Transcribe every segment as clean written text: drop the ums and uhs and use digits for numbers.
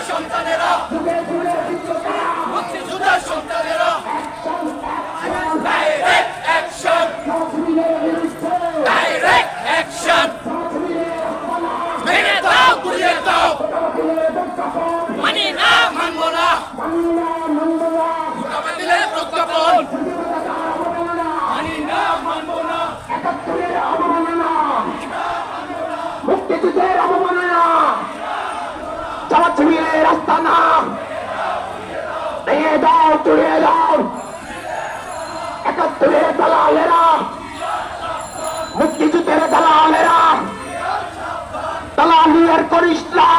সন্তানেরা মুক্তিযোদ্ধার সন্তানেরা ডাইরেক্ট অ্যাকশন ডাইরেক্ট অ্যাকশন ভেঙে দাও গুলিয়ে দাও মানি না মানবো না দিলের প্রজ্ঞাপন মানি না মানবো না মুক্তিযুদ্ধের অবমাননা জামাত শিবিরের আস্তানা ভেঙে দাও তুলে দাও ৭১-এর দালালেরা মুক্তিযুদ্ধের দালালেরা দালালি আর করিস না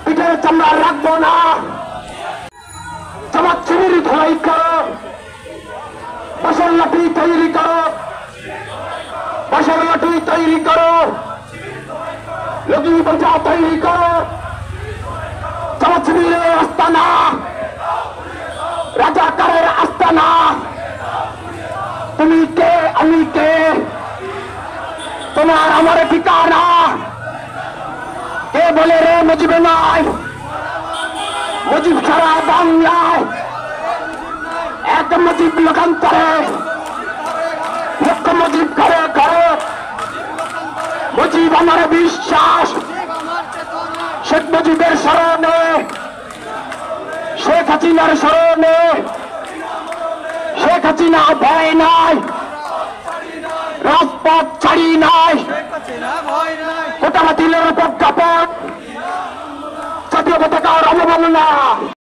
পিঠের চামড়া রাখবো না জামাত শিবির ধরাই করো বাঁশের লাঠি তৈরি করো বাঁশের লাঠি তৈরি করো লগি বোঝা তৈরি করো জামাত শিবিরের আস্তানা রাজাকারের আস্তানা তুমি কে আমি কে তোমার আমার ঠিকানা কে বলে রে মুজিবে নয় মুজিব ছাড়া বাংলায় এক মুজিব লোকান্তরে মুখ্য মুজিব ঘরে ঘরে মুজিব আমার বিশ্বাস শেখ মুজিবের স্মরণে শেখ হাসিনার স্মরণে শেখ হাসিনা ভয় নাই রাজপথ ছাড়ি নাই কোটা বাতিলের প্রজ্ঞাপন জাতীয় পতাকার অবমাননা